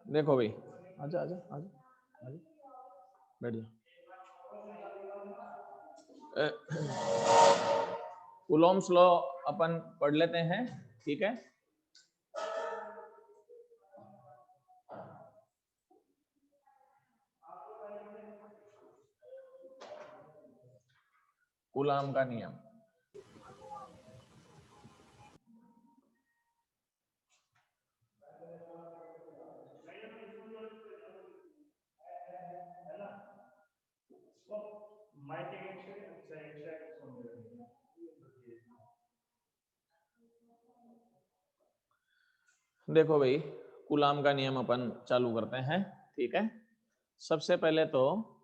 देखो भाई, आजा आजा आजा आजा, बैठ जा। कूलॉम्स लॉ अपन पढ़ लेते हैं, ठीक है। कूलाम का नियम, देखो भाई, कूलाम का नियम अपन चालू करते हैं, ठीक है। सबसे पहले तो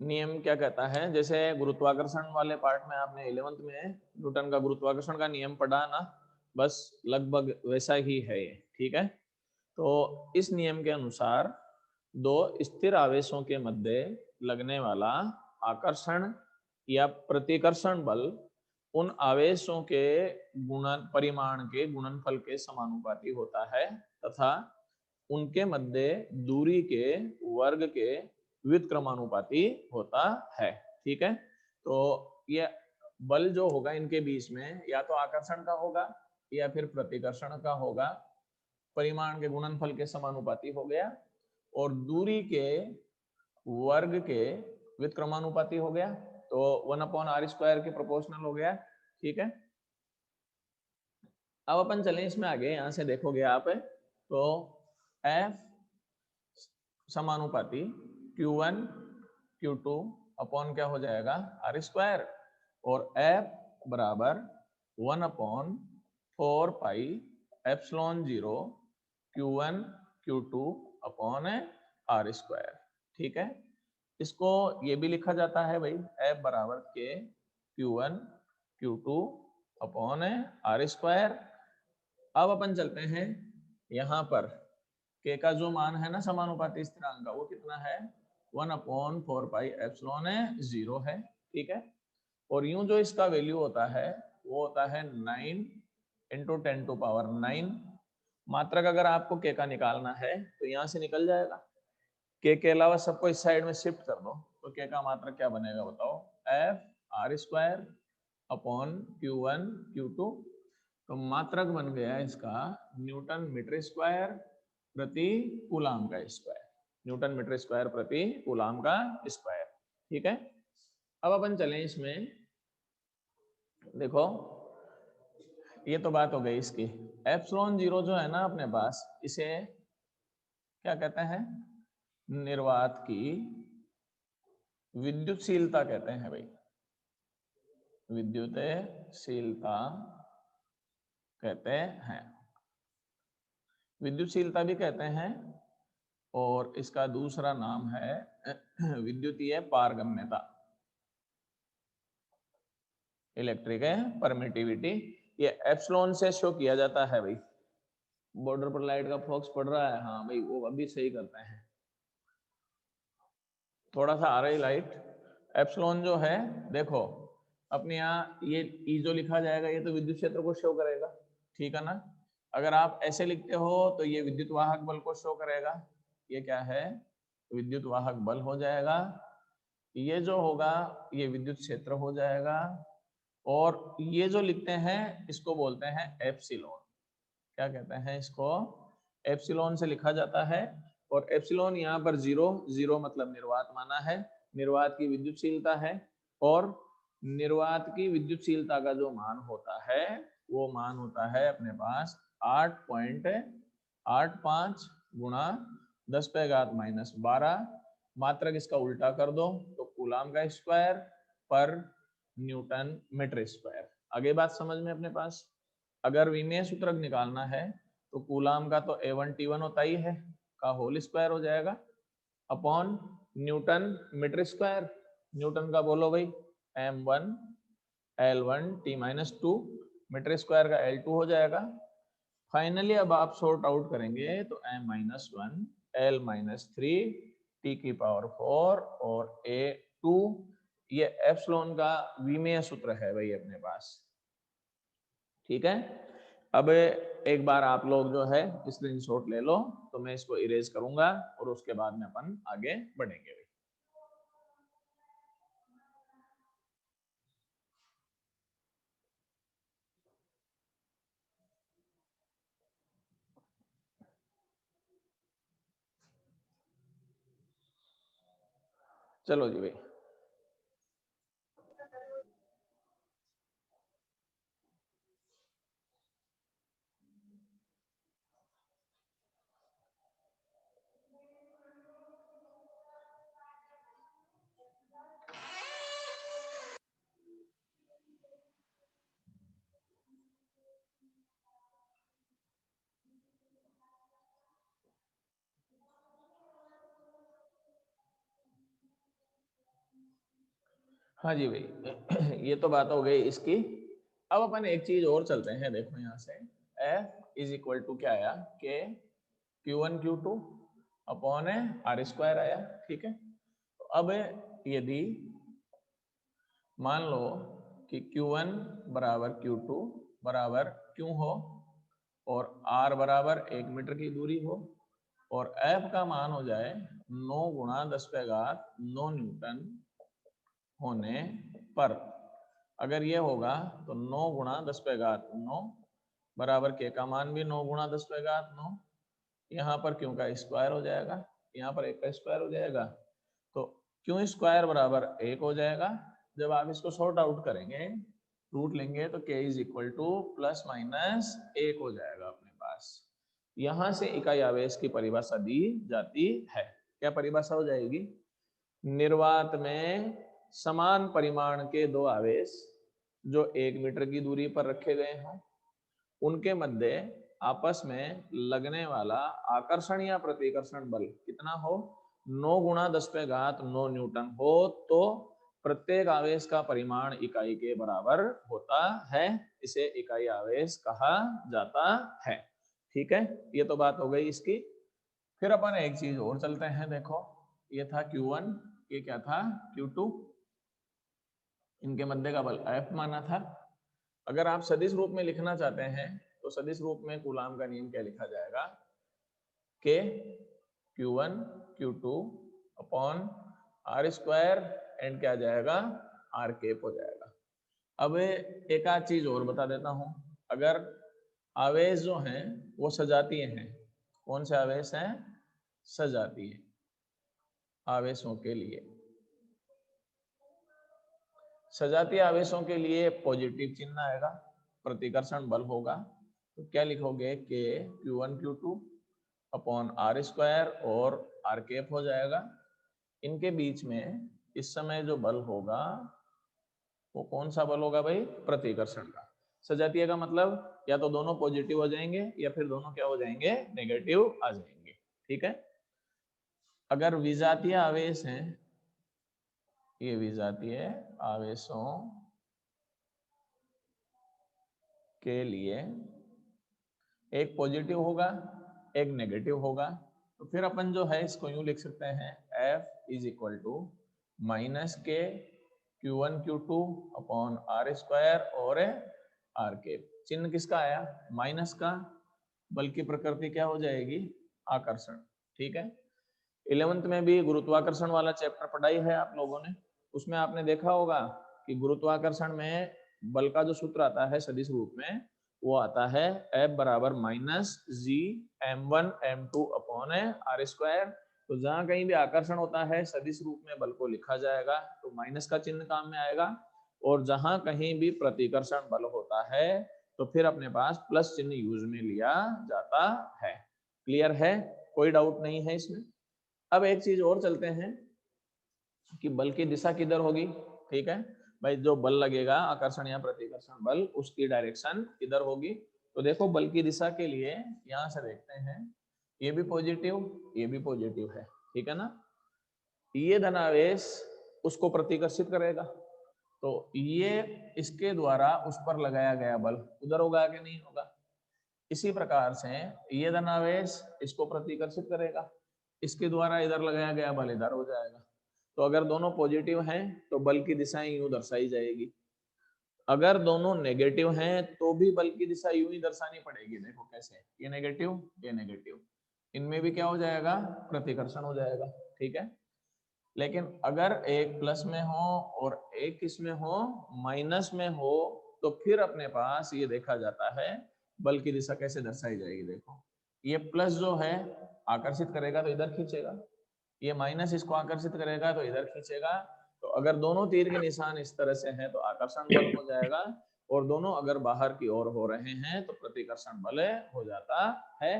नियम क्या कहता है, जैसे गुरुत्वाकर्षण वाले पार्ट में आपने 11th में न्यूटन का गुरुत्वाकर्षण का नियम पढ़ा ना, बस लगभग वैसा ही है ये, ठीक है। तो इस नियम के अनुसार दो स्थिर आवेशों के मध्य लगने वाला आकर्षण या प्रतिकर्षण बल उन आवेशों के गुणन परिमाण के गुणनफल के समानुपाती होता है तथा उनके मध्य दूरी के वर्ग के व्युत्क्रमानुपाती होता है, ठीक है। तो ये बल जो होगा इनके बीच में या तो आकर्षण का होगा या फिर प्रतिकर्षण का होगा, परिमाण के गुणनफल के समानुपाती हो गया, और दूरी के वर्ग के व्युत्क्रमानुपाती हो गया, तो 1/r² के प्रोपोर्शनल हो गया, ठीक है। अब अपन चलें इसमें आगे, यहां से देखोगे आप तो F समानुपाती Q1 Q2 अपॉन क्या हो जाएगा r², और F बराबर 1/4πε0 Q1 Q2 अपॉन r², ठीक है। इसको ये भी लिखा जाता है भाई F बराबर के Q1 Q2 अपॉन r²। अब अपन चलते हैं यहाँ पर, के का जो मान है ना समानुपाती स्थिरांक का, वो कितना है 1/4πε0 है, ठीक है। और यूं जो इसका वैल्यू होता है वो होता है 9 × 10⁹। मात्रक अगर आपको के का निकालना है तो यहाँ से निकल जाएगा, के अलावा सबको इस साइड में शिफ्ट कर दो, तो के का मात्रक क्या बनेगा बताओ, F r² upon Q1 Q2, तो मात्रक बन गया इसका न्यूटन मीटर स्क्वायर प्रति कूलाम का स्क्वायर, न्यूटन मीटर स्क्वायर प्रति कूलाम का स्क्वायर, ठीक है। अब अपन चलें इसमें, देखो ये तो बात हो गई इसकी। ε0 जो है ना अपने पास, इसे क्या कहते हैं, निर्वात की विद्युतशीलता कहते हैं भाई, विद्युतशीलता कहते हैं, विद्युतशीलता भी कहते हैं, और इसका दूसरा नाम है विद्युतीय पारगम्यता, इलेक्ट्रिक परमिटिविटी। ये एप्सिलॉन से शो किया जाता है भाई। बॉर्डर पर लाइट का फोकस पड़ रहा है, हाँ भाई वो अभी सही करते हैं, थोड़ा सा आ रही लाइट। एप्सिलॉन जो है देखो अपने यहाँ ये ई जो लिखा जाएगा ये तो विद्युत क्षेत्र को शो करेगा, ठीक है ना। अगर आप ऐसे लिखते हो तो ये विद्युत वाहक बल को शो करेगा, ये क्या है विद्युत वाहक बल हो जाएगा, ये जो होगा ये विद्युत क्षेत्र हो जाएगा, और ये जो लिखते हैं इसको बोलते हैं एप्सिलॉन। क्या कहते हैं इसको, एप्सिलॉन से लिखा जाता है। और एप्सिलॉन यहाँ पर 0 मतलब निर्वात माना है, निर्वात की विद्युतशीलता है, और निर्वात की विद्युतशीलता का जो मान होता है वो मान होता है अपने पास 8.85 गुणा 10⁻⁻12। मात्रक इसका उल्टा कर दो तो कूलाम का स्क्वायर पर न्यूटन मीटर स्क्वायर। आगे बात समझ में अपने पास। अगर विमेय सूत्रक निकालना है तो कूलाम का तो A1T1 होता ही है, का होल स्क्वायर हो जाएगा upon newton metre square. Newton का बोलो भाई M1 L1 T-2, metre square का L2 हो जाएगा। फाइनली अब आप सॉर्ट आउट करेंगे तो M-1 L-3 T⁴ और A2, ये एप्सिलॉन का विमेय सूत्र है भाई अपने पास, ठीक है। अब एक बार आप लोग जो है स्क्रीनशॉट ले लो, तो मैं इसको इरेज करूंगा और उसके बाद में अपन आगे बढ़ेंगे। चलो जी भाई। हाँ जी भाई, ये तो बात हो गई इसकी। अब अपन एक चीज और चलते हैं, देखो यहाँ से F इज इक्वल टू क्या आया, के Q1 Q2 upon r square आया, ठीक है। तो अब यदि मान लो कि Q1 बराबर Q2 बराबर क्यों हो, और R बराबर 1 मीटर की दूरी हो, और F का मान हो जाए 9 गुणा 10⁻9 न्यूटन होने पर, अगर ये होगा तो 9 गुणा 10⁻9 बराबर के का मान भी 9 गुणा 10⁻9, यहाँ पर क्यों का स्क्वायर हो जाएगा, यहाँ पर 1 का स्क्वायर हो जाएगा, तो क्यों स्क्वायर बराबर 1 हो जाएगा। जब आप इसको सॉर्ट आउट करेंगे, रूट लेंगे, तो के is equal two plus minus 1 हो जाएगा अपने पास। यहाँ से इकाई आवेश की परिभाषा दी जाती है। क्या परिभाषा हो जाएगी, निर्वात में समान परिमाण के दो आवेश जो 1 मीटर की दूरी पर रखे गए हों, उनके मध्य आपस में लगने वाला आकर्षण या प्रतिकर्षण बल कितना हो, 9 गुणा 10⁻9 न्यूटन हो, तो प्रत्येक आवेश का परिमाण इकाई के बराबर होता है। इसे इकाई आवेश कहा जाता है, ठीक है। ये तो बात हो गई इसकी। फिर अपन एक चीज और चलते हैं, देखो ये था Q1, ये क्या था Q2, इनके मध्य का बल F माना था। अगर आप सदिश रूप में लिखना चाहते हैं, तो सदिश रूप में कूलाम का नियम क्या लिखा जाएगा, के Q1 Q2 upon r square and क्या जाएगा, आर केप हो जाएगा। अब एक आध चीज और बता देता हूं, अगर आवेश जो हैं वो सजातीय हैं, कौन से आवेश हैं, सजातीय आवेशों के लिए, सजातीय आवेशों के लिए पॉजिटिव चिन्ह आएगा, प्रतिकर्षण बल होगा, तो क्या लिखोगे, के Q1 Q2 upon r square और आर केप हो जाएगा। इनके बीच में इस समय जो बल होगा वो कौन सा बल होगा भाई, प्रतिकर्षण का। सजातीय का मतलब या तो दोनों पॉजिटिव हो जाएंगे या फिर दोनों क्या हो जाएंगे, नेगेटिव आ जाएंगे, ठीक है। अगर विजातीय आवेश हैं, ये विजातीय आवेशों के लिए एक पॉजिटिव होगा एक नेगेटिव होगा, तो फिर अपन जो है इसको यूं लिख सकते हैं, F is equal to minus k Q1 Q2 upon r square और आर के। चिन्ह किसका आया, माइनस का, बल की प्रकृति क्या हो जाएगी, आकर्षण, ठीक है। 11th में भी गुरुत्वाकर्षण वाला चैप्टर पढ़ाई है आप लोगों ने, उसमें आपने देखा होगा कि गुरुत्वाकर्षण में बल का जो सूत्र आता है सदिश रूप में, वो आता है F बराबर minus G m1 m2 upon r square. तो जहां कहीं भी आकर्षण होता है सदिश रूप में बल को लिखा जाएगा, तो माइनस का चिन्ह काम में आएगा, और जहां कहीं भी प्रतिकर्षण बल होता है तो फिर अपने पास प्लस चिन्ह यूज में लिया जाता है। क्लियर है, कोई डाउट नहीं है इसमें। अब एक चीज और चलते हैं कि बल की दिशा किधर होगी, ठीक है भाई, जो बल लगेगा आकर्षण या प्रतिकर्षण बल, उसकी डायरेक्शन किधर होगी। तो देखो बल की दिशा के लिए यहां से देखते हैं, ये भी पॉजिटिव ये भी पॉजिटिव है, ठीक है ना। ये धनावेश उसको प्रतिकर्षित करेगा, तो ये इसके द्वारा उस पर लगाया गया बल उधर होगा कि नहीं होगा। इसी प्रकार से ये धनावेश इसको प्रतिकर्षित करेगा, इसके द्वारा इधर लगाया गया बल इधर हो जाएगा। तो अगर दोनों पॉजिटिव हैं तो बल की दिशाएं यूं दर्शाई जाएगी, अगर दोनों नेगेटिव हैं तो भी बल की दिशा यूं ही दर्शानी पड़ेगी। देखो कैसे, ये नेगेटिव, ये नेगेटिव, इनमें भी क्या हो जाएगा, प्रतिकर्षण हो जाएगा। ठीक है, लेकिन अगर एक प्लस में हो और एक किसमें हो, माइनस में हो, तो फिर अपने पास ये देखा जाता है बल की दिशा कैसे दर्शाई जाएगी। देखो ये प्लस जो है आकर्षित करेगा तो इधर खींचेगा, ये माइनस इसको आकर्षित करेगा तो इधर खींचेगा। तो अगर दोनों तीर के निशान इस तरह से हैं तो आकर्षण बल हो जाएगा, और दोनों अगर बाहर की ओर हो रहे हैं तो प्रतिकर्षण बल हो जाता है।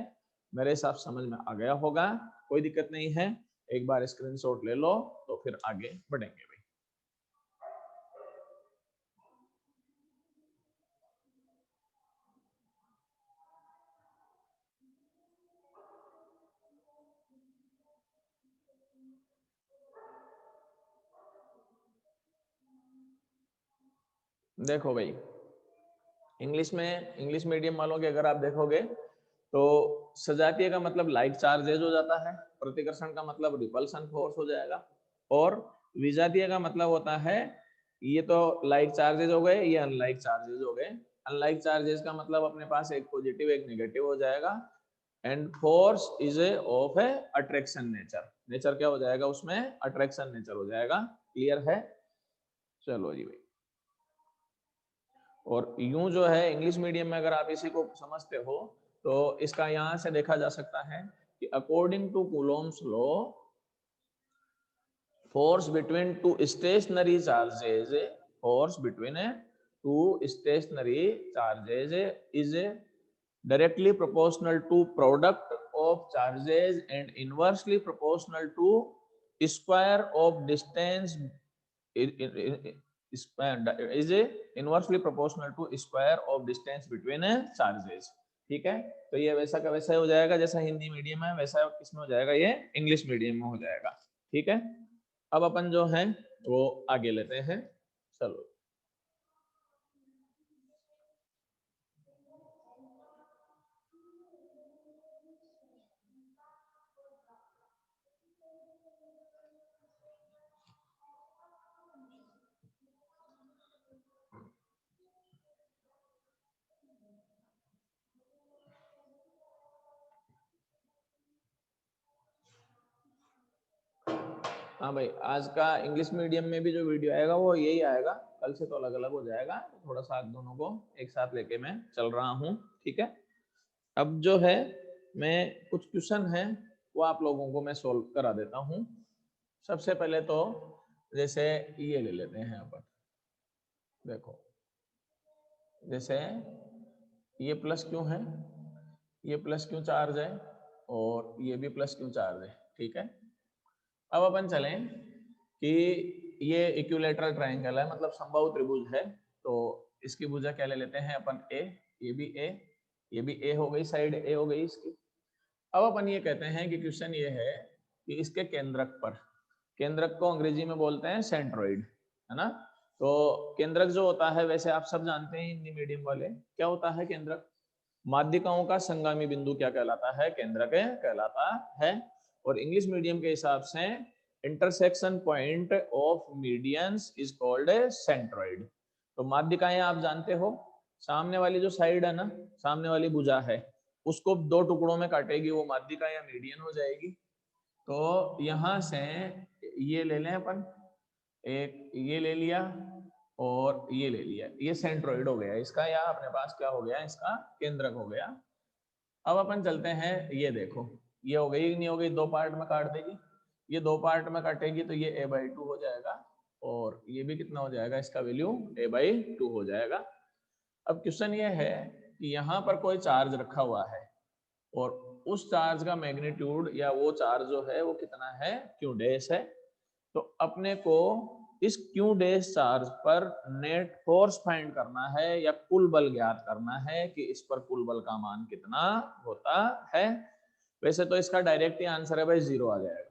मेरे हिसाब समझ में आ गया होगा, कोई दिक्कत नहीं है। एक बार स्क्रीनशॉट ले लो तो फिर आगे बढ़ेंगे भाई। देखो भाई, इंग्लिश मीडियम वालों के अगर आप देखोगे तो सजातीय का मतलब लाइक चार्जेज हो जाता है, प्रतिकर्षण का मतलब रिपल्सन फोर्स हो जाएगा, और विजातीय का मतलब होता है, ये तो लाइक चार्जेज हो गए, ये अनलाइक चार्जेज हो गए। अनलाइक चार्जेस का मतलब अपने पास एक पॉजिटिव एक नेगेटिव हो जाएगा, and force is a of A attraction nature, nature क्या हो जाएगा उसमें, अट्रैक्शन नेचर हो जाएगा। क्लियर है, चलो जी भाई। और यूं जो है इंग्लिश मीडियम में अगर आप इसी को समझते हो तो इसका यहां से देखा जा सकता है कि according to Coulomb's law, force between two stationary charges, force between two stationary charges is directly proportional to product of charges and inversely proportional to square of distance, is inversely proportional to square of distance between charges। ठीक है, तो ये वैसा का वैसा हो जाएगा, जैसा हिंदी मीडियम है वैसा किसमें हो जाएगा, ये इंग्लिश मीडियम में हो जाएगा। ठीक है, अब अपन जो है वो आगे लेते हैं, चलो। हाँ भाई, आज का इंग्लिश मीडियम में भी जो वीडियो आएगा वो यही आएगा, कल से तो अलग अलग हो जाएगा, थोड़ा सा दोनों को एक साथ लेके मैं चल रहा हूँ। ठीक है, अब जो है मैं कुछ क्वेश्चन है वो आप लोगों को मैं सोल्व करा देता हूँ। सबसे पहले तो जैसे ये ले लेते हैं अपन, देखो जैसे ये प्लस क्यों है, ये प्लस क्यों चार्ज है, और ये भी प्लस क्यों चार्ज है। ठीक है, अब अपन चलें कि ये इक्विलेटरल ट्रायंगल है, मतलब समबाहु त्रिभुज है, तो इसकी भुजा क्या ले लेते हैं अपन, ए, ये भी ए, ये भी ए हो गई, साइड ए हो गई इसकी। अब अपन ये कहते हैं कि क्वेश्चन ये है कि इसके केंद्रक पर, केंद्रक को अंग्रेजी में बोलते हैं सेंट्रोइड, है ना। तो केंद्रक जो होता है, वैसे आप सब जानते हैं हिंदी मीडियम वाले, क्या होता है केंद्रक, माध्यिकाओं का संगामी बिंदु क्या कहलाता है, केंद्रक कहलाता है। और इंग्लिश मीडियम के हिसाब से intersection point of medians is called a centroid. तो माध्यिकाएं आप जानते हो, सामने वाली जो साइड है ना, सामने वाली भुजा है, उसको दो टुकड़ों में काटेगी, वो माध्यिका या मीडियन हो जाएगी। तो यहां से ये ले लें अपन, एक ये ले लिया और ये ले लिया, ये सेंट्रोइड हो गया इसका, या अपने पास क्या हो गया, इसका केंद्रक हो गया। अब अपन चलते हैं, ये देखो ये हो गई नहीं हो गई, दो पार्ट में काट देगी, ये दो पार्ट में काटेगी तो ये a/2 हो जाएगा, और ये भी कितना हो जाएगा, इसका वैल्यू a/2 हो जाएगा। अब क्वेश्चन ये है कि यहाँ पर कोई चार्ज रखा हुआ है, और उस चार्ज का मैग्नीट्यूड या वो चार्ज जो है वो कितना है, क्यू डैश है। तो अपने को इस क्यू डैश चार्ज पर नेट फोर्स फाइंड करना है, या कुल बल ज्ञात करना है कि इस पर कुल बल का मान कितना होता है। वैसे तो इसका डायरेक्ट ही आंसर है भाई, जीरो आ जाएगा।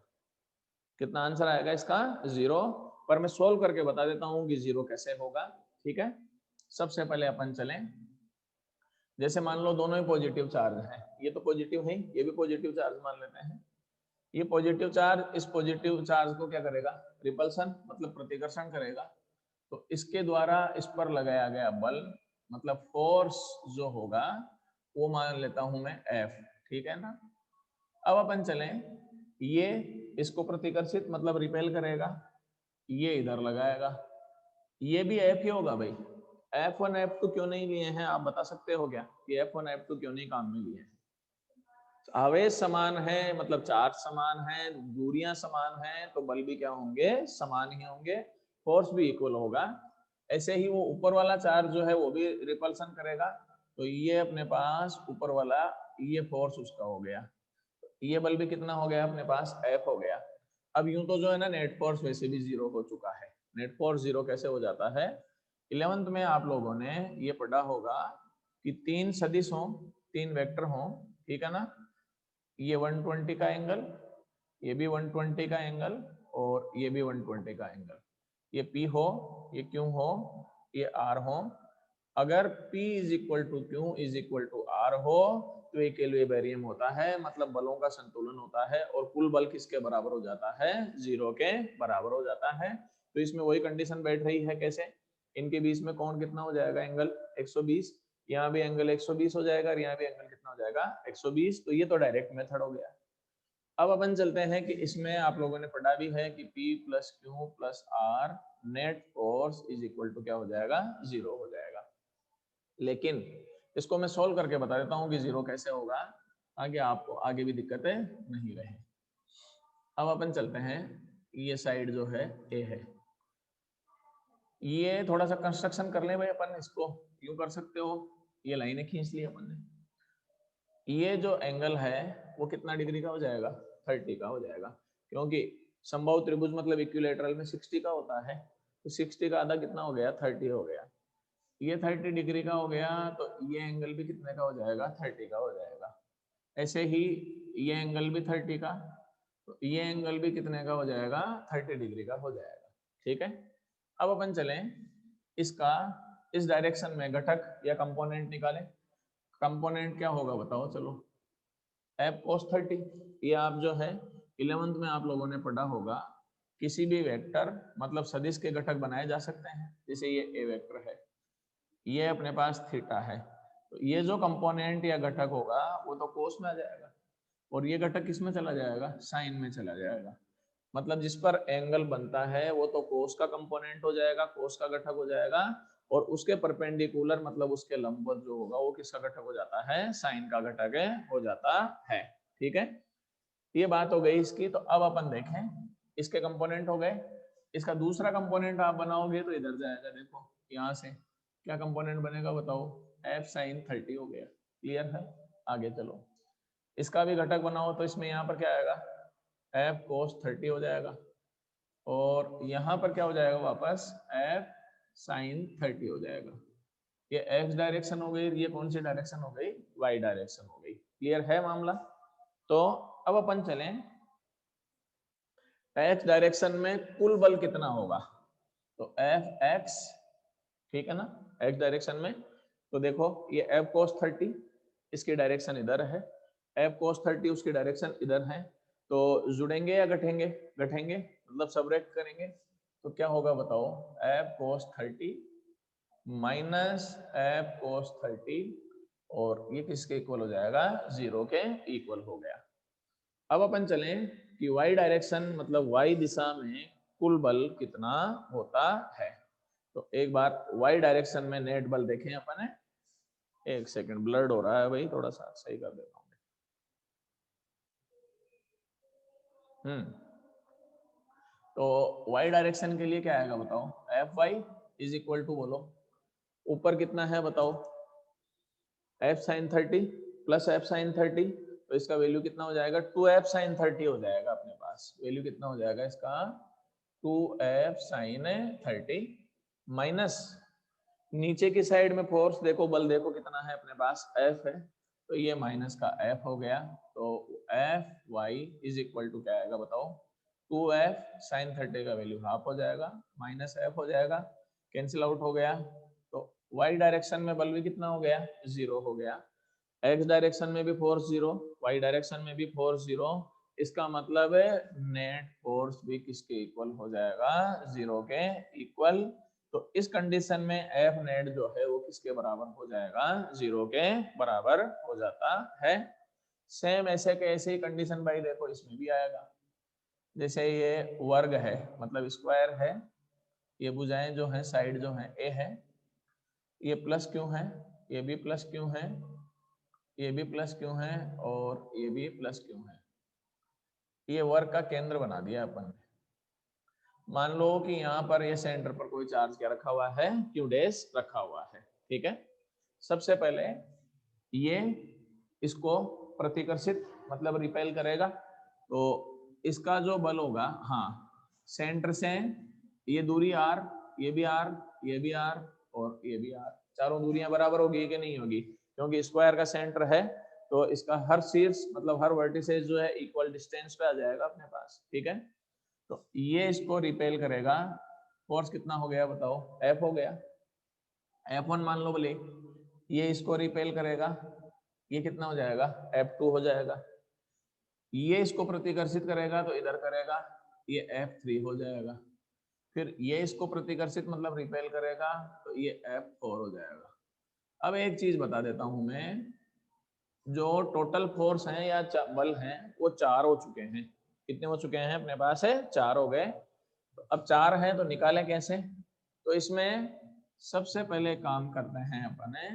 कितना आंसर आएगा इसका, जीरो। पर मैं सोल्व करके बता देता हूं कि जीरो कैसे होगा। ठीक है, सबसे पहले अपन चलें, जैसे मान लो दोनों ही पॉजिटिव चार्ज है, ये तो पॉजिटिव है, ये भी पॉजिटिव चार्ज मान लेते हैं। ये पॉजिटिव चार्ज इस पॉजिटिव चार्ज को क्या करेगा, रिपल्सन मतलब प्रतिकर्षण करेगा। तो इसके द्वारा इस पर लगाया गया बल मतलब फोर्स जो होगा वो मान लेता हूं मैं F, ठीक है ना। अब अपन चलें, ये इसको प्रतिकर्षित मतलब रिपेल करेगा, ये इधर लगाएगा, ये भी F ही होगा भाई। F1 F2 क्यों नहीं लिए हैं आप बता सकते हो क्या, कि F1 F2 क्यों नहीं काम में लिए हैं? आवेश समान है मतलब चार्ज समान है, दूरियां समान हैं, तो बल भी क्या होंगे, समान ही होंगे, फोर्स भी इक्वल होगा। ऐसे ही वो ऊपर वाला चार्ज जो है वो भी रिपल्सन करेगा, तो ये अपने पास ऊपर वाला ये फोर्स उसका हो गया, ये बल भी कितना हो गया अपने पास, F हो गया। अब यूं तो जो है ना नेट फोर्स वैसे भी जीरो हो चुका है। नेट फोर्स जीरो कैसे हो जाता है, 11th में आप लोगों ने ये पढ़ा होगा कि तीन सदिश हों, तीन वेक्टर हों, ठीक है ना, ये 120 का एंगल, ये भी 120 का एंगल, और ये भी 120 का एंगल, ये P हो, ये Q हो, ये R हो। अगर P is equal to Q is equal to R हो तो इक्विलिब्रियम होता है, मतलब बलों का संतुलन होता है, और कुल बल किसके बराबर हो जाता है, जीरो के बराबर हो जाता है। तो इसमें वही कंडीशन बैठ रही है, कैसे, इनके बीच में कौन कितना हो जाएगा, एंगल 120, यहाँ भी एंगल 120 हो जाएगा, और यहाँ भी एंगल कितना हो जाएगा 120। तो ये तो डायरेक्ट मेथड हो गया। अब अपन चलते हैं कि इसमें आप लोगों ने पढ़ा भी है कि P plus q plus r net force is equal to क्या हो जाएगा, जीरो हो जाएगा। लेकिन इसको मैं सोल्व करके बता देता हूँ कि जीरो कैसे होगा, ताकि आपको आगे भी दिक्कतें नहीं रहे। अब अपन चलते हैं, ये साइड जो है ए है, ये थोड़ा सा कंस्ट्रक्शन कर ले भाई अपन, इसको यूं कर सकते हो, ये लाइनें खींच ली अपन ने, ये जो एंगल है वो कितना डिग्री का हो जाएगा, 30 का हो जाएगा, क्योंकि समबाहु त्रिभुज मतलब इक्विलैटरल में 60 का होता है, तो 60 का आधा कितना हो गया, 30 हो गया। ये 30 डिग्री का हो गया, तो ये एंगल भी कितने का हो जाएगा, 30 का हो जाएगा। ऐसे ही ये एंगल भी 30 का, तो ये एंगल भी कितने का हो जाएगा, 30 डिग्री का हो जाएगा, ठीक है। अब अपन चलें इसका इस डायरेक्शन में घटक या कंपोनेंट निकालें। कंपोनेंट क्या होगा बताओ, चलो, F cos 30, ये आप जो है 11th में आप लोगों ने पढ़ा होगा, किसी भी वेक्टर मतलब सदिश के घटक बनाए जा सकते हैं। जैसे ये ए वेक्टर है, ये अपने पास थीटा है, तो ये जो कंपोनेंट या घटक होगा वो तो कोस में आ जाएगा, और ये घटक किस में चला जाएगा, साइन में चला जाएगा। मतलब जिस पर एंगल बनता है वो तो कोस का कंपोनेंट हो जाएगा, कोस का घटक हो जाएगा, और उसके परपेंडिकुलर मतलब उसके लंबवत जो होगा वो किसका घटक हो जाता है, साइन का घटक हो जाता है, ठीक है। ये बात हो गई इसकी। तो अब अपन देखें, इसके कंपोनेंट हो गए, इसका दूसरा कंपोनेंट आप बनाओगे तो इधर जाएगा, देखो यहाँ से क्या कंपोनेंट बनेगा बताओ, F sin 30 हो गया, क्लियर है। आगे चलो, इसका भी घटक बनाओ तो इसमें यहाँ पर क्या आएगा, F cos 30 हो जाएगा, और यहाँ पर क्या हो जाएगा वापस, F sin 30 हो जाएगा। ये X डायरेक्शन हो गई, ये कौन सी डायरेक्शन हो गई, Y डायरेक्शन हो गई, क्लियर है मामला। तो अब अपन चलें, X डायरेक्शन में कुल बल कितना होगा, तो Fx, ठीक है ना, X डायरेक्शन में। तो देखो ये F cos 30 इसकी डायरेक्शन इधर है, F cos 30 उसकी डायरेक्शन इधर है, तो जुड़ेंगे या घटेंगे, घटेंगे, मतलब सबट्रैक्ट करेंगे, तो क्या होगा बताओ, F cos 30 minus F cos 30, और ये किसके इक्वल हो जाएगा, जीरो के इक्वल हो गया। अब अपन चलें कि y डायरेक्शन मतलब y दिशा में कुल बल कितना होता है। तो एक बार y डायरेक्शन में नेट बल देखें अपन है, एक सेकंड ब्लर्ड हो रहा है भाई, थोड़ा सा सही कर देता हूँ। तो y डायरेक्शन के लिए क्या आएगा बताओ, F y is equal to, बोलो ऊपर कितना है बताओ, f sin 30 प्लस f sin 30, तो इसका वैल्यू कितना हो जाएगा, 2f sin 30 हो जाएगा अपने पास, वैल्यू कितना हो जाएगा इसका, 2f sin 30 माइनस नीचे की साइड में फोर्स देखो, बल देखो कितना है अपने पास, F है, तो ये माइनस का F हो गया, तो F y is equal to क्या आएगा बताओ, 2f sin 30 का वैल्यू हाफ हो जाएगा, माइनस f हो जाएगा, कैंसिल आउट हो गया, तो y डायरेक्शन में बल भी कितना हो गया, जीरो हो गया, x डायरेक्शन में भी फोर्स जीरो, y डायरेक्शन में भी फोर्स जीरो, इसका मतलब है नेट फोर्स भी किसके इक्वल हो जाएगा, जीरो के इक्वल। तो इस कंडीशन में एफ नेट जो है वो किसके बराबर हो जाएगा, 0 के बराबर हो जाता है। सेम ऐसे के ऐसे ही कंडीशन भाई देखो इसमें भी आएगा। जैसे ये वर्ग है मतलब स्क्वायर है, ये भुजाएं जो है साइड जो है ए है, ये प्लस क्यों है, ये भी प्लस क्यों है, ये भी प्लस क्यों है और ये भी प्लस क्यों है। ये वर्ग का केंद्र बना दिया अपन ने। मान लो कि यहाँ पर ये सेंटर पर कोई चार्ज क्या रखा हुआ है, क्यू डैश रखा हुआ है, ठीक है। सबसे पहले ये इसको प्रतिकर्षित मतलब रिपेल करेगा, तो इसका जो बल होगा, हाँ सेंटर से ये दूरी r, ये भी r, ये भी r और ये भी r, चारों दूरियां बराबर होगी कि नहीं होगी, क्योंकि स्क्वायर का सेंटर है तो इसका हर शीर्ष मतलब हर वर्टिसेस जो है इक्वल डिस्टेंस पे आ जाएगा अपने पास, ठीक है। तो ये इसको रिपेल करेगा, फोर्स कितना हो गया बताओ, F हो गया, F1 मान लो बोले, ये इसको रिपेल करेगा, ये कितना हो जाएगा, F2 हो जाएगा। ये इसको प्रतिकर्षित करेगा तो इधर करेगा, ये F3 हो जाएगा। फिर ये इसको प्रतिकर्षित मतलब रिपेल करेगा तो ये F4 हो जाएगा। अब एक चीज बता देता हूं मैं, जो टोटल फोर्स हैं या बल हैं वो 4 हो चुके हैं। कितने हो चुके हैं अपने पास है, 4 हो गए। तो अब 4 है तो निकाले कैसे, तो इसमें सबसे पहले काम करते हैं अपने,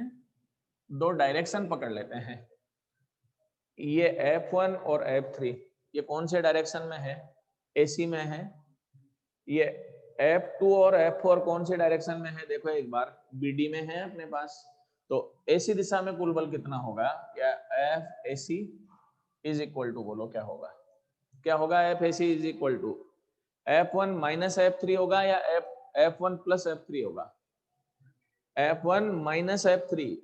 दो डायरेक्शन पकड़ लेते हैं। ये F1 और F3 ये कौन से डायरेक्शन में है, AC में है। ये F2 और F4 कौन से डायरेक्शन में है, देखो एक बार BD में है अपने पास। तो AC दिशा में कुल बल कितना होगा, या FAC इज इक्वल टू, बोलो क्या होगा, क्या होगा, FAC is equal to F1 minus F3 होगा या F1 प्लस F3 होगा, F1 माइनस F3।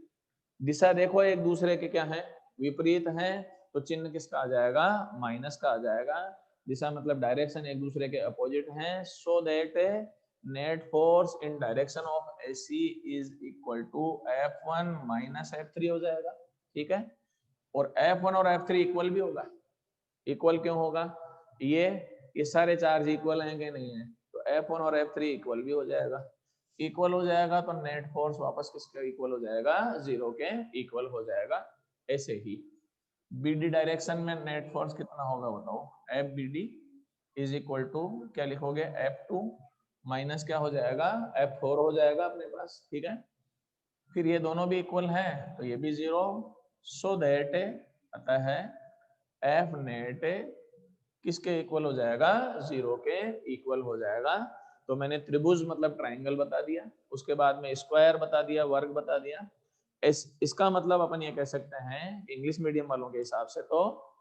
दिशा देखो एक दूसरे के क्या है, विपरीत है, तो चिन्ह किसका आ जाएगा, माइनस का आ जाएगा। दिशा मतलब डायरेक्शन एक दूसरे के अपोजिट हैं, so that net force in direction of AC is equal to F1 minus F3 हो जाएगा, ठीक है। और F1 और F3 इक्वल भी होगा, इक्वल क्यों होगा, ये सारे चार्ज इक्वल हैं कि नहीं है, तो F1 और F3 इक्वल भी हो जाएगा। इक्वल हो जाएगा तो नेट फोर्स वापस किसके इक्वल हो जाएगा, 0 के इक्वल हो जाएगा। ऐसे ही BD डायरेक्शन में नेट फोर्स कितना होगा बताओ, FBD इज इक्वल टू क्या लिखोगे, F2 माइनस क्या हो जाएगा, F4 हो जाएगा अपने पास, ठीक है। फिर ये दोनों भी इक्वल है तो ये भी 0, सो दैट अतः F नेट किसके इक्वल हो जाएगा, 0 के इक्वल हो जाएगा। तो मैंने त्रिभुज मतलब ट्राइंगल बता दिया, उसके बाद में स्क्वायर बता दिया, वर्ग बता दिया। इसका मतलब अपन ये कह सकते हैं इंग्लिश मीडियम वालों के हिसाब से, तो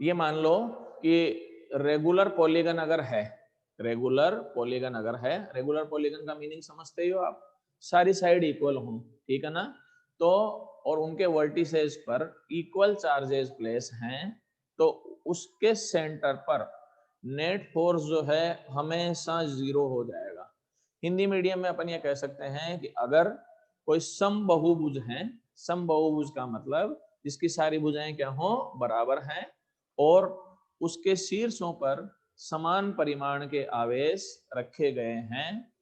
ये मान लो कि रेगुलर पॉलीगन अगर है, रेगुलर पॉलीगन अगर है, रेगुलर पॉलीगन का मीनिंग समझते ही हो आप, सारी साइड इक्वल हो, ठीक है ना। तो और उनके वर्टिसेस पर इक्वल चार्जेस प्लेस हैं, तो उसके सेंटर पर नेट फोर्स जो है हमेशा 0 हो जाएगा। हिंदी मीडियम में अपन ये कह सकते हैं कि अगर कोई समबाहुभुज है, समबाहुभुज का मतलब जिसकी सारी भुजाएं क्या हो, बराबर हैं, और उसके शीर्षों पर समान परिमाण के आवेश रखे गए हैं,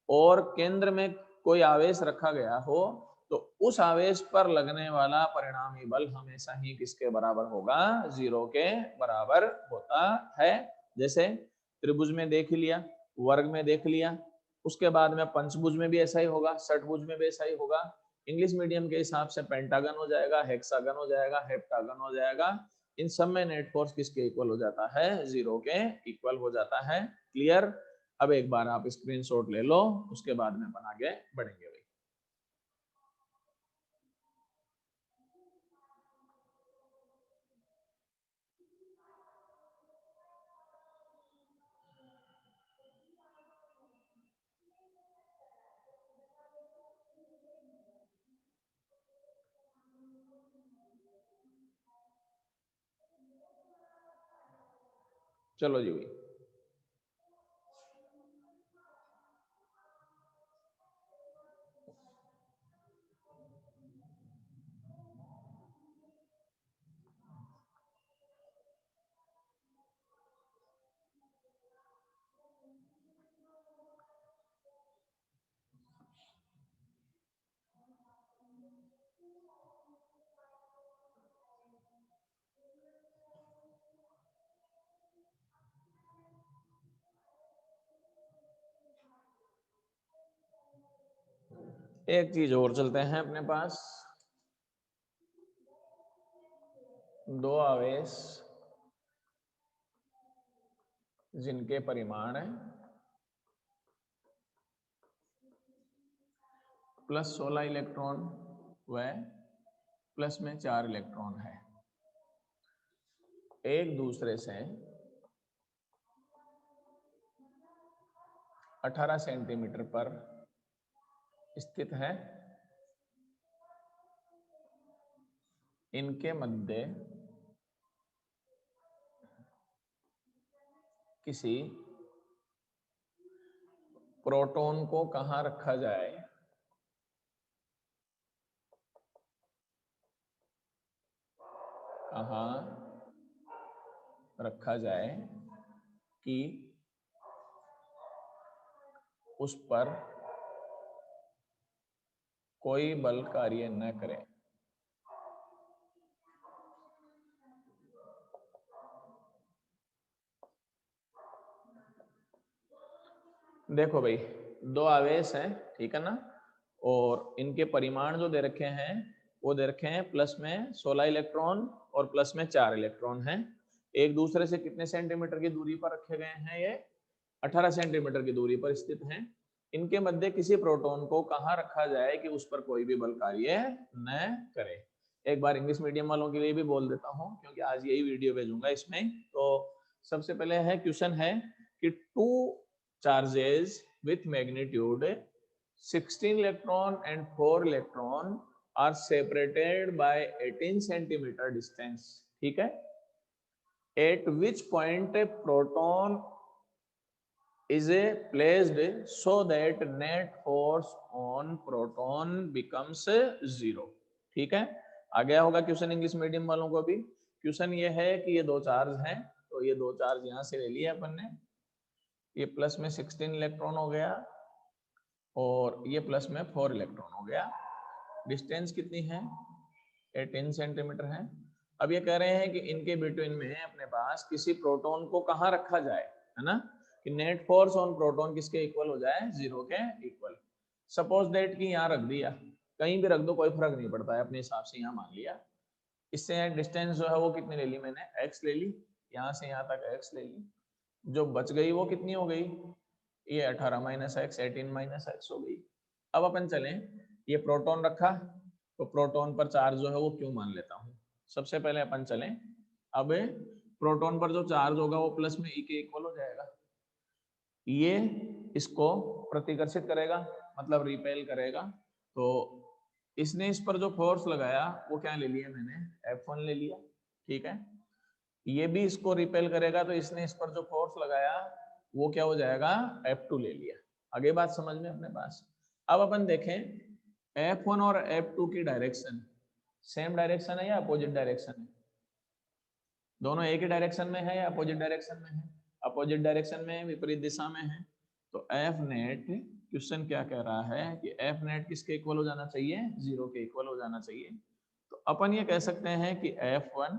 और केंद्र में कोई आवेश रखा गया हो, तो उस आवेश पर लगने वाला परिणामी बल हमेशा ही किसके बराबर होगा, 0 के बराबर होता है। जैसे त्रिभुज में देख लिया, वर्ग में देख लिया, उसके बाद में पंचभुज में भी ऐसा ही होगा, षटभुज में भी ऐसा ही होगा। इंग्लिश मीडियम के हिसाब से पेंटागन हो जाएगा, हेक्सागन हो जाएगा, हेप्टागन हो जाएगा। इन सब में नेट फोर्स किसके इक्वल हो जाता है, 0 के इक्वल हो जाता है। क्लियर। अब एक बार आप स्क्रीनशॉट ले लो, उसके बाद में अपन आगे बढ़ेंगे भाई। चलो जी भाई। एक चीज और चलते हैं अपने पास, दो आवेश जिनके परिमाण है +16 इलेक्ट्रॉन व प्लस में 4 इलेक्ट्रॉन है, एक दूसरे से 18 सेंटीमीटर पर स्थित है, इनके मध्य किसी प्रोटॉन को कहां रखा जाए, कहां रखा जाए कि उस पर कोई बल कार्य न करे। देखो भाई, दो आवेश हैं, ठीक है ना, और इनके परिमाण जो दे रखे हैं वो दे रखे हैं प्लस में 16 इलेक्ट्रॉन और प्लस में 4 इलेक्ट्रॉन हैं, एक दूसरे से कितने सेंटीमीटर की दूरी पर रखे गए हैं, ये 18 सेंटीमीटर की दूरी पर स्थित हैं, इनके मध्य किसी प्रोटॉन को कहां रखा जाए कि उस पर कोई भी बल कार्य न करे। एक बार इंग्लिश मीडियम वालों के लिए भी बोल देता हूं क्योंकि आज यही वीडियो भेजूंगा इसमें। तो सबसे पहले है क्वेश्चन है कि to charges with magnitude 16 electron and 4 electron are separated by 18 centimeter distance, ठीक है, at which point a proton is placed so that net force on proton becomes 0, ठीक है। आ गया होगा क्वेश्चन इंग्लिश मीडियम वालों को भी। क्वेश्चन ये है कि ये दो चार्ज हैं, तो ये दो चार्ज यहां से ले लिया अपन ने, ये प्लस में 16 इलेक्ट्रॉन हो गया और ये प्लस में 4 इलेक्ट्रॉन हो गया, डिस्टेंस कितनी है 18 सेंटीमीटर है। अब ये कह रहे हैं कि इनके बिटवीन में अपने पास किसी प्रोटॉन को कहां रखा जाए, है ना, कि नेट फोर्स ऑन प्रोटॉन किसके इक्वल हो जाए, 0 के इक्वल। सपोज दैट कि यहाँ रख दिया, कहीं भी रख दो कोई फर्क नहीं पड़ता है, अपने हिसाब से यहाँ मान लिया। इससे डिस्टेंस जो है वो कितनी ले ली मैंने, x ले ली, यहाँ से यहाँ तक x ले ली, जो बच गई वो कितनी हो गई, ये 18 माइनस एक्स 18 माइनस एक्स हो गई। अब अपन चलें, ये प्रोटॉन रखा तो प्रोटॉन पर चार्ज जो है वो क्यों मान लेता हूँ। सबसे पहले अपन चलें, अब प्रोटॉन पर जो चार्ज होगा वो प्लस में ई के इक्वल हो जाएगा, ये इसको प्रतिकर्षित करेगा मतलब रिपेल करेगा, तो इसने इस पर जो फोर्स लगाया वो क्या ले लिया मैंने, F1 ले लिया, ठीक है। ये भी इसको रिपेल करेगा तो इसने इस पर जो फोर्स लगाया वो क्या हो जाएगा, F2 ले लिया। आगे बात समझ में अपने पास। अब अपन देखें F1 और F2 की डायरेक्शन सेम डायरेक्शन है या अपोजिट डायरेक्शन है, दोनों एक ही डायरेक्शन में है या अपोजिट डायरेक्शन में है, अपोजिट डायरेक्शन में, विपरीत दिशा में है। तो F नेट, क्वेश्चन क्या कह रहा है कि F नेट किसके इक्वल हो जाना चाहिए, 0 के इक्वल हो जाना चाहिए। तो अपन ये कह सकते हैं कि F1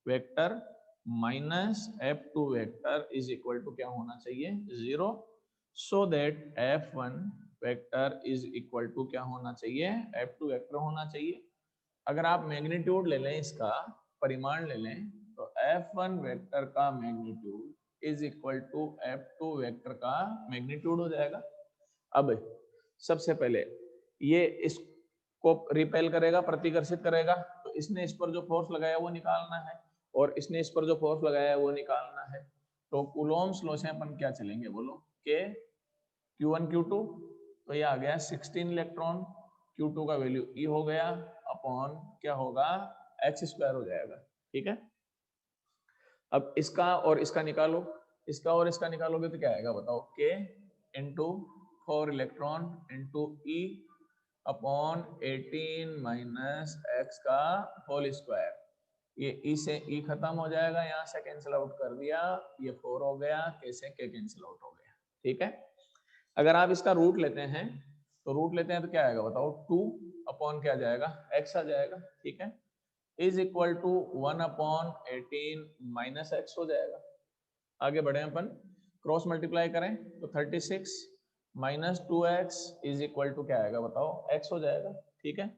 vector minus F2 vector is equal to क्या होना चाहिए, 0, so that F1 vector is equal to क्या होना चाहिए, F2 वेक्टर होना चाहिए। अगर आप मैग्नीट्यूड ले लें, इसका परिमाण ले लें, तो F1 वेक्टर का magnitude is equal to F2 vector का मैग्नीट्यूड हो जाएगा। अब सबसे पहले ये इसको रिपेल करेगा, प्रतिकर्षित करेगा, तो इसने इस पर जो फोर्स लगाया वो निकालना है और इसने इस पर जो फोर्स लगाया वो निकालना है। तो कूलोम्स लॉ से अपन क्या चलेंगे, बोलो, के Q1 Q2, तो ये आ गया 16 इलेक्ट्रॉन, Q2 का वैल्यू E हो गया अपॉन क्या होगा, h स्क्वायर हो जाएगा, ठीक है। अब इसका और इसका निकालो, इसका और इसका निकालोगे तो क्या आएगा बताओ, K into 4 electron into E upon 18 minus x का होल स्क्वायर। ये E से E खत्म हो जाएगा, यहाँ से कैंसिल आउट कर दिया, ये 4 हो गया, K से K कैंसिल आउट हो गया, ठीक है। अगर आप इसका रूट लेते हैं तो क्या आएगा बताओ, 2 अपॉन क्या जाएगा, x आ जाएगा, ठीक है, is equal to 1 upon 18 minus x हो जाएगा। आगे बढ़े अपन, क्रॉस मल्टीप्लाई करें तो 36 -2x इज इक्वल टू क्या आएगा बताओ, x हो जाएगा, ठीक है।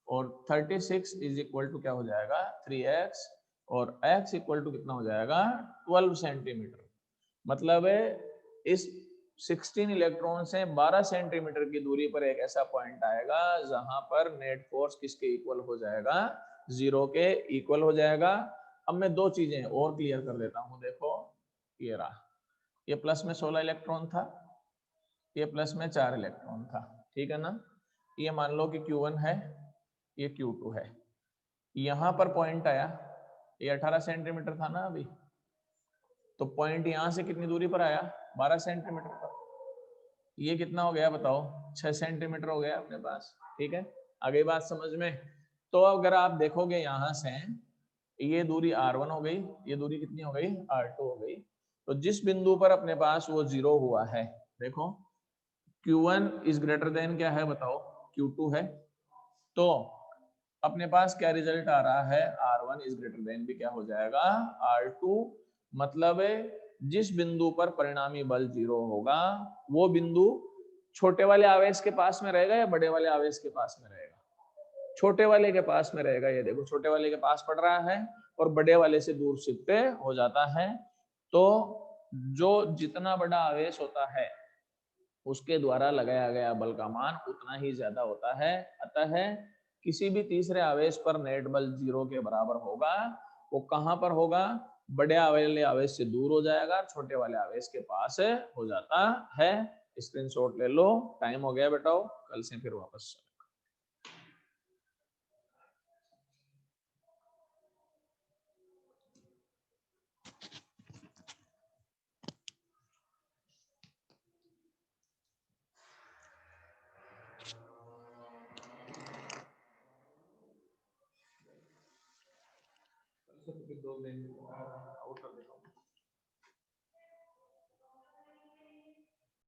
और 36 इज इक्वल टू क्या हो जाएगा, 3x, और x इक्वल टू कितना हो जाएगा, 12 सेंटीमीटर। मतलब इस 16 इलेक्ट्रॉन से 12 सेंटीमीटर की दूरी पर एक ऐसा पॉइंट आएगा जहां पर नेट फोर्स किसके इक्वल हो जाएगा, 0 के इक्वल हो जाएगा। अब मैं दो चीजें और क्लियर कर देता हूं, देखो ये रहा, ये प्लस में 16 इलेक्ट्रॉन था, ये प्लस में 4 इलेक्ट्रॉन था, ठीक है ना। ये मान लो कि Q1 है, ये Q2 है। यहां पर पॉइंट आया, ये 18 सेंटीमीटर था ना अभी, तो पॉइंट यहां से कितनी दूरी पर आया, 12 सेंटीमीटर पर। ये कितना हो गया बताओ, 6 सेंटीमीटर हो गया अपने पास, ठीक है। आ गई बात समझ में। तो अगर आप देखोगे यहां से, ये दूरी R1 हो गई, ये दूरी कितनी हो गई, R2 हो गई। तो जिस बिंदु पर अपने पास वो 0 हुआ है, देखो Q1 इज ग्रेटर देन क्या है बताओ, Q2 है। तो अपने पास क्या रिजल्ट आ रहा है, R1 इज ग्रेटर देन भी क्या हो जाएगा, R2। मतलब जिस बिंदु पर परिणामी बल 0 होगा, वो बिंदु छोटे वाले आवेश के पास में रहेगा या बड़े वाले आवेश के पास में रहेगा, छोटे वाले के पास में रहेगा। ये देखो छोटे वाले के पास पड़ रहा है और बड़े वाले से दूर शिफ्ट हो जाता है। तो जो जितना बड़ा आवेश होता है उसके द्वारा लगाया गया बल का मान उतना ही ज्यादा होता है। अतः किसी भी तीसरे आवेश पर नेट बल 0 के बराबर होगा। वो कहां पर होगा, बड़े वाले आवेश से दूर हो जाएगा, छोटे वाले आवेश के पास हो जाता है। स्क्रीनशॉट ले लो, टाइम हो गया बेटाओ, कल से फिर वापस। दो दिन आउट कर देता हूँ।